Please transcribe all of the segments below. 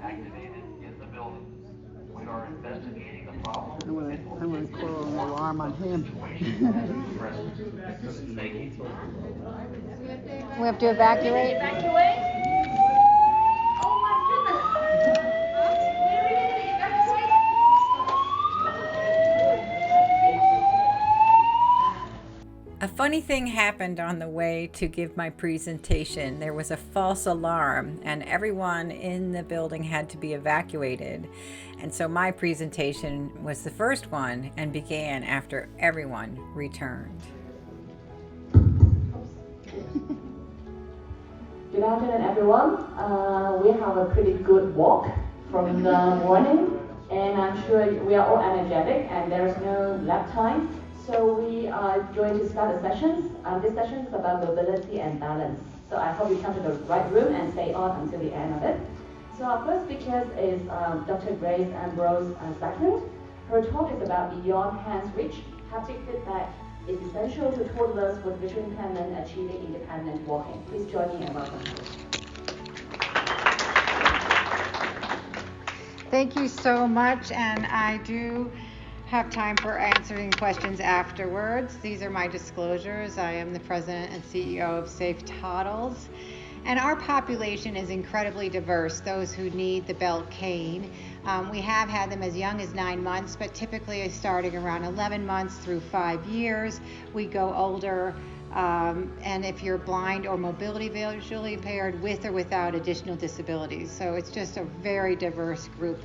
activated in the building. We are investigating the problem I'm gonna call an alarm on him. Thank you. We have to evacuate. Oh my goodness! We're really going to evacuate? A funny thing happened on the way to give my presentation. There was a false alarm, and everyone in the building had to be evacuated. And so my presentation was the first one and began after everyone returned. Good afternoon, everyone. We have a pretty good walk from the morning, and I'm sure we are all energetic, and there's no lap time. So we are going to start the sessions. This session is about mobility and balance. So I hope you come to the right room and stay on until the end of it. So our first speaker is Dr. Grace Ambrose-Zaken. Her talk is about beyond hands reach. Haptic feedback is essential to toddlers with visual impairment achieving independent walking. Please join me and welcome her. Thank you so much, and I do have time for answering questions afterwards. These are my disclosures. I am the president and CEO of Safe Toddles. And our population is incredibly diverse, those who need the belt cane. We have had them as young as 9 months, but typically starting around 11 months through 5 years. We go older, and if you're blind or mobility visually impaired with or without additional disabilities. So it's just a very diverse group.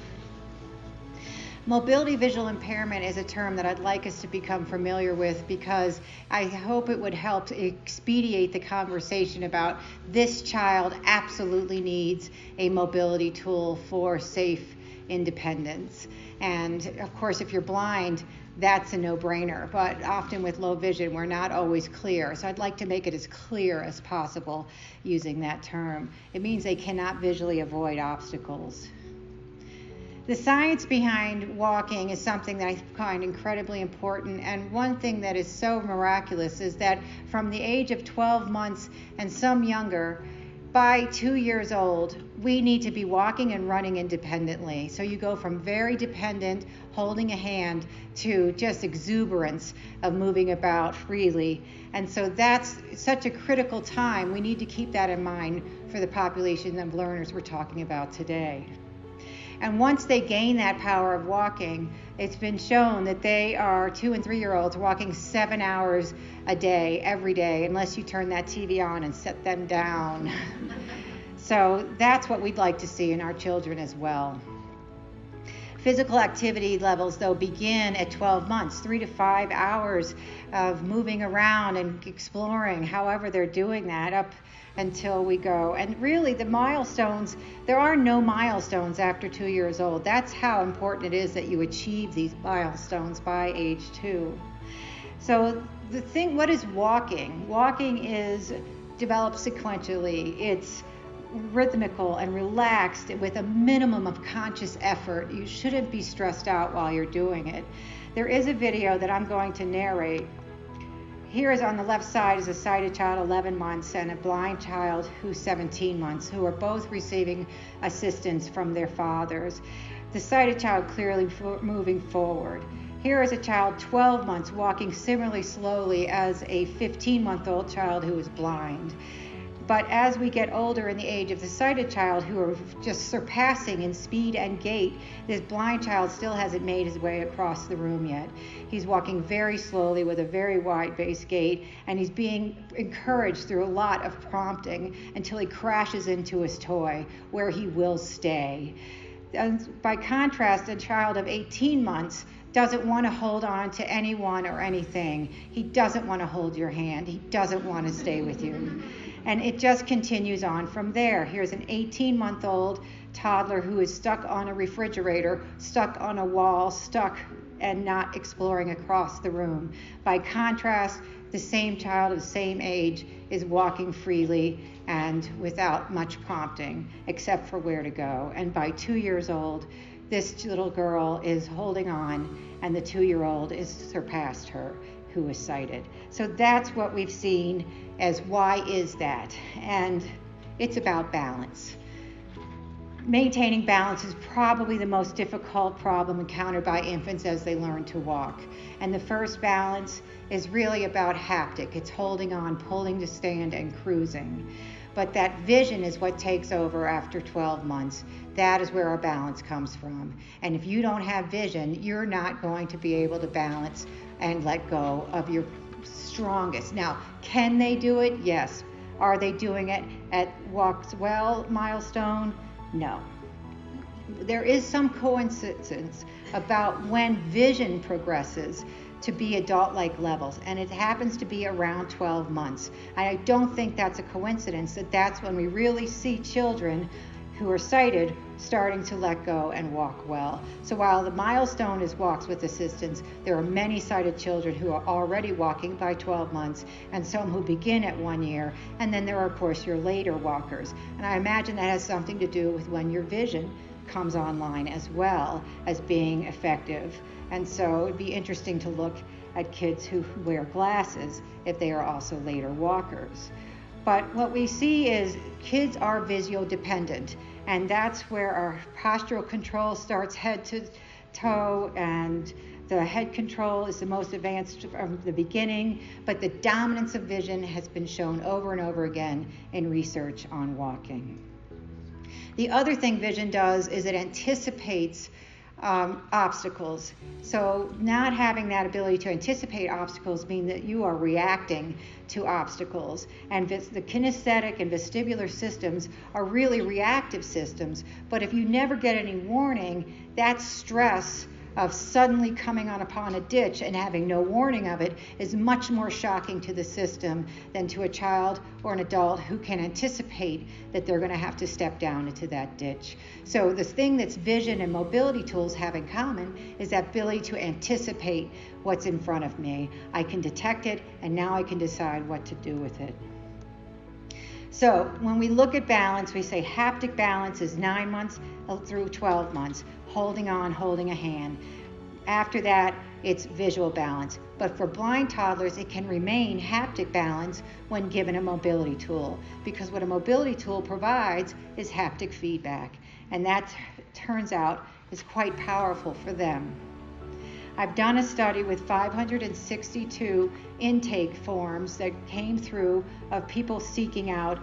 Mobility visual impairment is a term that I'd like us to become familiar with because I hope it would help expedite the conversation about this child absolutely needs a mobility tool for safe independence. And of course, if you're blind, that's a no-brainer, but often with low vision, we're not always clear. So I'd like to make it as clear as possible using that term. It means they cannot visually avoid obstacles. The science behind walking is something that I find incredibly important, and one thing that is so miraculous is that from the age of 12 months and some younger, by 2 years old, we need to be walking and running independently. So you go from very dependent, holding a hand, to just exuberance of moving about freely. And so that's such a critical time. We need to keep that in mind for the population of learners we're talking about today. And once they gain that power of walking, it's been shown that they are 2 and 3 year olds walking 7 hours a day, every day, unless you turn that TV on and set them down. So that's what we'd like to see in our children as well. Physical activity levels, though, begin at 12 months, 3 to 5 hours of moving around and exploring, however they're doing that, up until we go. And really, the milestones, there are no milestones after 2 years old. That's how important it is that you achieve these milestones by age 2. So what is walking? Walking is developed sequentially. It's rhythmical and relaxed with a minimum of conscious effort. You shouldn't be stressed out while you're doing it. There is a video that I'm going to narrate. Here is on the left side is a sighted child, 11 months, and a blind child who's 17 months, who are both receiving assistance from their fathers. The sighted child clearly moving forward. Here is a child 12 months walking similarly slowly as a 15-month-old child who is blind. But as we get older in the age of the sighted child, who are just surpassing in speed and gait, this blind child still hasn't made his way across the room yet. He's walking very slowly with a very wide base gait, and he's being encouraged through a lot of prompting until he crashes into his toy, where he will stay. And by contrast, a child of 18 months doesn't want to hold on to anyone or anything. He doesn't want to hold your hand. He doesn't want to stay with you. And it just continues on from there. Here's an 18-month-old toddler who is stuck on a refrigerator, stuck on a wall, stuck and not exploring across the room. By contrast, the same child of the same age is walking freely and without much prompting, except for where to go. And by 2 years old, this little girl is holding on, and the 2-year-old is surpassed her, who is sighted. So that's what we've seen as why is that? And it's about balance. maintaining balance is probably the most difficult problem encountered by infants as they learn to walk. And the first balance is really about haptic. It's holding on, pulling to stand, and cruising. But that vision is what takes over after 12 months. That is where our balance comes from. And if you don't have vision, you're not going to be able to balance and let go of your strongest. Now, can they do it? Yes. Are they doing it at Walks Well milestone? No. There is some coincidence about when vision progresses to be adult-like levels, and it happens to be around 12 months. I don't think that's a coincidence that that's when we really see children who are sighted starting to let go and walk well. So while the milestone is walks with assistance, there are many sighted children who are already walking by 12 months and some who begin at 1 year, and then there are of course your later walkers. And I imagine that has something to do with when your vision comes online as well as being effective. And so it'd be interesting to look at kids who wear glasses if they are also later walkers. But what we see is kids are visual dependent, and that's where our postural control starts head to toe, and the head control is the most advanced from the beginning, but the dominance of vision has been shown over and over again in research on walking. The other thing vision does is it anticipates obstacles. So not having that ability to anticipate obstacles mean that you are reacting to obstacles. And the kinesthetic and vestibular systems are really reactive systems. But if you never get any warning, that stress of suddenly coming upon a ditch and having no warning of it is much more shocking to the system than to a child or an adult who can anticipate that they're going to have to step down into that ditch. So the thing that's vision and mobility tools have in common is that ability to anticipate what's in front of me. I can detect it, and now I can decide what to do with it. So when we look at balance, we say haptic balance is 9 months through 12 months, holding on, holding a hand. After that, it's visual balance. But for blind toddlers, it can remain haptic balance when given a mobility tool, because what a mobility tool provides is haptic feedback. And that turns out is quite powerful for them. I've done a study with 562 intake forms that came through of people seeking out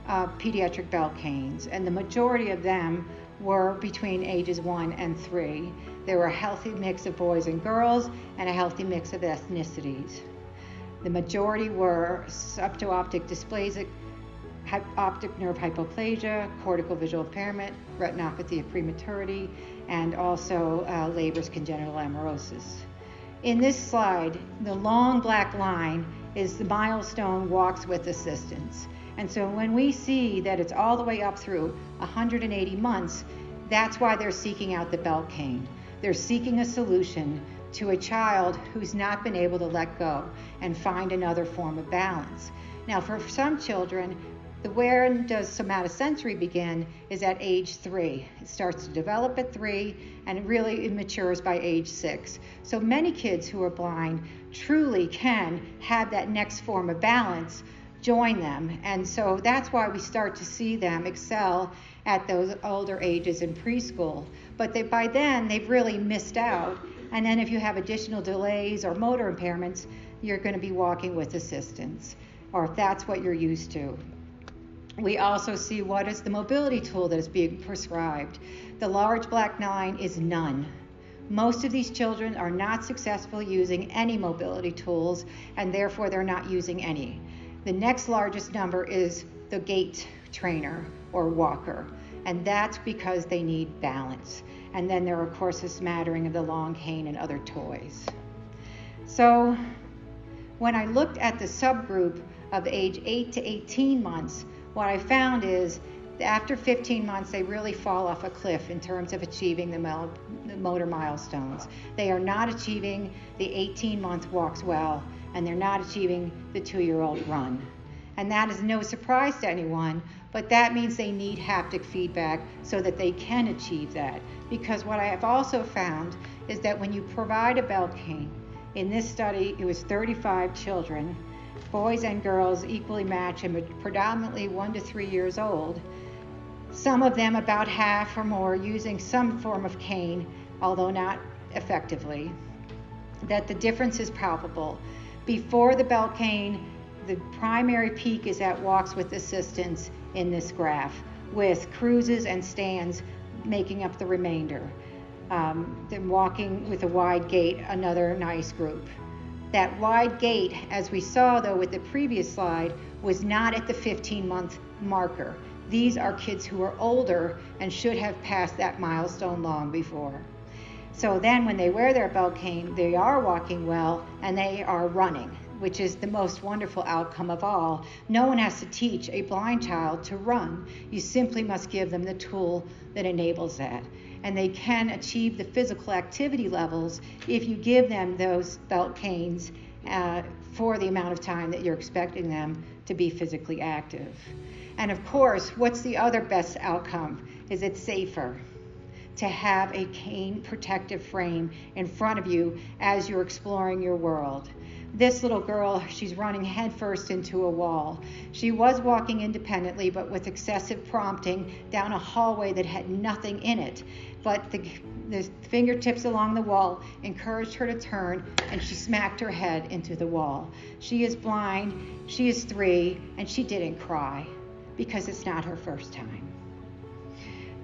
pediatric belt canes, and the majority of them were between ages 1 and 3. There were a healthy mix of boys and girls and a healthy mix of ethnicities. The majority were subto-optic dysplasic, optic nerve hypoplasia, cortical visual impairment, retinopathy of prematurity, and also Leber's congenital amaurosis. In this slide, the long black line is the milestone walks with assistance. And so when we see that it's all the way up through 180 months, that's why they're seeking out the belt cane. They're seeking a solution to a child who's not been able to let go and find another form of balance. Now, for some children, where does somatosensory begin is at age 3. It starts to develop at 3, and really it matures by age 6. So many kids who are blind truly can have that next form of balance join them. And so that's why we start to see them excel at those older ages in preschool. But by then, they've really missed out. And then if you have additional delays or motor impairments, you're going to be walking with assistance, or if that's what you're used to. We also see what is the mobility tool that is being prescribed. The large black line is none. Most of these children are not successful using any mobility tools, and therefore they're not using any. The next largest number is the gait trainer or walker, and that's because they need balance. And then there are, of course, a smattering of the long cane and other toys. So when I looked at the subgroup of age 8 to 18 months, what I found is that after 15 months, they really fall off a cliff in terms of achieving the motor milestones. They are not achieving the 18-month walks well, and they're not achieving the 2-year-old run. And that is no surprise to anyone, but that means they need haptic feedback so that they can achieve that. Because what I have also found is that when you provide a belt cane, in this study it was 35 children, boys and girls equally matched and predominantly 1 to 3 years old, Some of them, about half or more, using some form of cane, although not effectively, that the difference is palpable. Before the belt cane, the primary peak is at walks with assistance in this graph, with cruises and stands making up the remainder. Then walking with a wide gait, another nice group. That wide gait, as we saw though with the previous slide, was not at the 15-month marker. These are kids who are older and should have passed that milestone long before. So then when they wear their belt cane, they are walking well and they are running, which is the most wonderful outcome of all. No one has to teach a blind child to run. You simply must give them the tool that enables that. And they can achieve the physical activity levels if you give them those belt canes for the amount of time that you're expecting them to be physically active. And of course, what's the other best outcome? Is it's safer to have a cane protective frame in front of you as you're exploring your world. This little girl, she's running headfirst into a wall. She was walking independently, but with excessive prompting down a hallway that had nothing in it. But the fingertips along the wall encouraged her to turn, and she smacked her head into the wall. She is blind, she is 3, and she didn't cry because it's not her first time.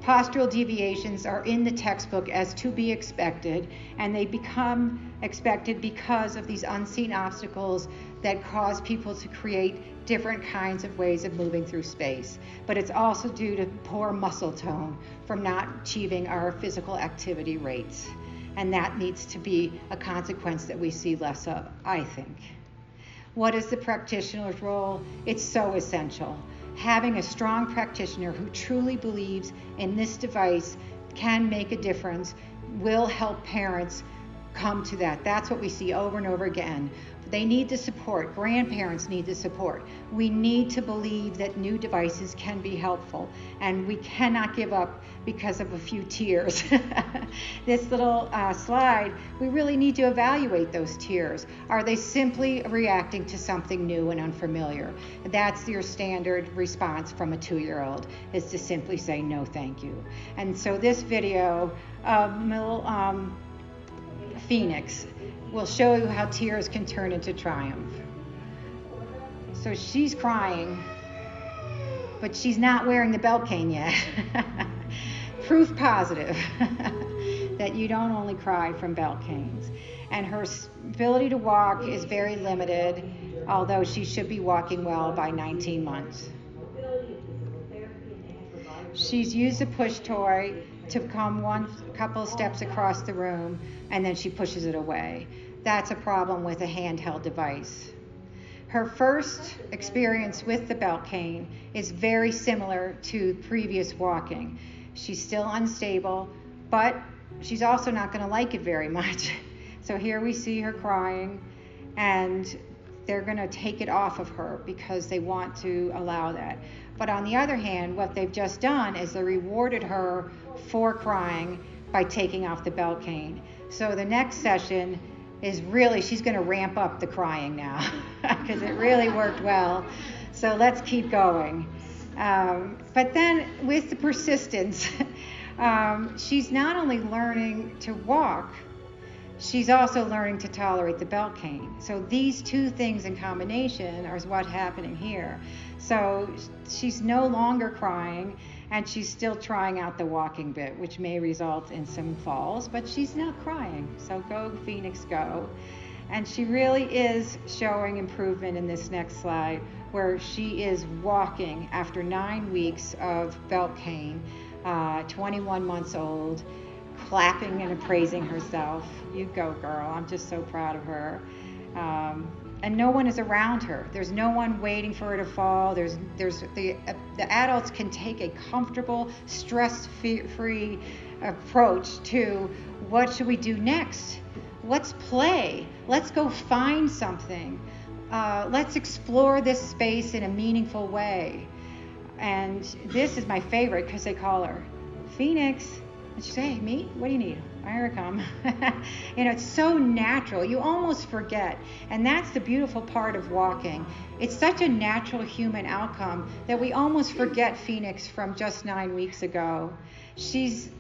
Postural deviations are in the textbook as to be expected, and they become expected because of these unseen obstacles that cause people to create different kinds of ways of moving through space. But it's also due to poor muscle tone from not achieving our physical activity rates. And that needs to be a consequence that we see less of, I think. What is the practitioner's role? It's so essential. Having a strong practitioner who truly believes in this device can make a difference, will help parents come to that. That's what we see over and over again. They need the support. Grandparents need the support. We need to believe that new devices can be helpful, and we cannot give up because of a few tears. This little slide, we really need to evaluate those tears. Are they simply reacting to something new and unfamiliar? That's your standard response from a 2-year-old, is to simply say no thank you. And so this video of little Phoenix will show you how tears can turn into triumph. So she's crying, but she's not wearing the belt cane yet. Proof positive that you don't only cry from belt canes. And her ability to walk is very limited, although she should be walking well by 19 months. She's used a push toy to come couple steps across the room, and then she pushes it away. That's a problem with a handheld device. Her first experience with the belt cane is very similar to previous walking. She's still unstable, but she's also not going to like it very much. So here we see her crying, and they're going to take it off of her because they want to allow that. But on the other hand, what they've just done is they rewarded her for crying by taking off the belt cane. So the next session is really, she's going to ramp up the crying now because it really worked well. So let's keep going. But then with the persistence, she's not only learning to walk, she's also learning to tolerate the belt cane. So these two things in combination are what's happening here. So she's no longer crying, and she's still trying out the walking bit, which may result in some falls, but she's not crying. So go, Phoenix, go. And she really is showing improvement in this next slide, where she is walking after 9 weeks of belt cane, 21 months old, clapping and praising herself. You go, girl. I'm just so proud of her. And no one is around her. There's no one waiting for her to fall. The adults can take a comfortable, stress-free approach to what should we do next? Let's play. Let's go find something. Let's explore this space in a meaningful way. And this is my favorite because they call her Phoenix. And she says, hey, me? What do you need? here I come. It's so natural. You almost forget. And that's the beautiful part of walking. It's such a natural human outcome that we almost forget Phoenix from just 9 weeks ago. She's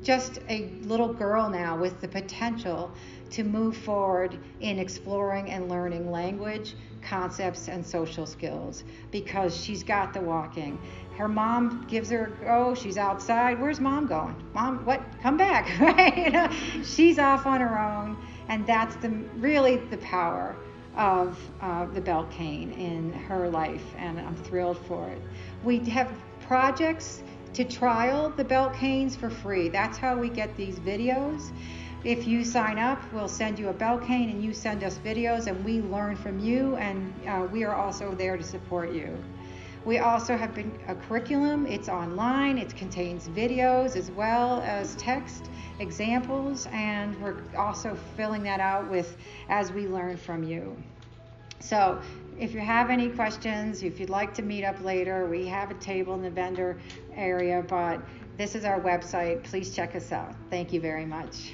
just a little girl now with the potential to move forward in exploring and learning language, concepts, and social skills because she's got the walking. Her mom gives her a go. She's outside. Where's mom going? Mom, what? Come back, right? She's off on her own, and that's really the power of the belt cane in her life, and I'm thrilled for it. We have projects to trial the belt canes for free. That's how we get these videos. If you sign up, we'll send you a belt cane and you send us videos and we learn from you, and we are also there to support you. We also have a curriculum. It's online. It contains videos as well as text examples, and we're also filling that out as we learn from you. So if you have any questions, if you'd like to meet up later, we have a table in the vendor area, but this is our website. Please check us out. Thank you very much.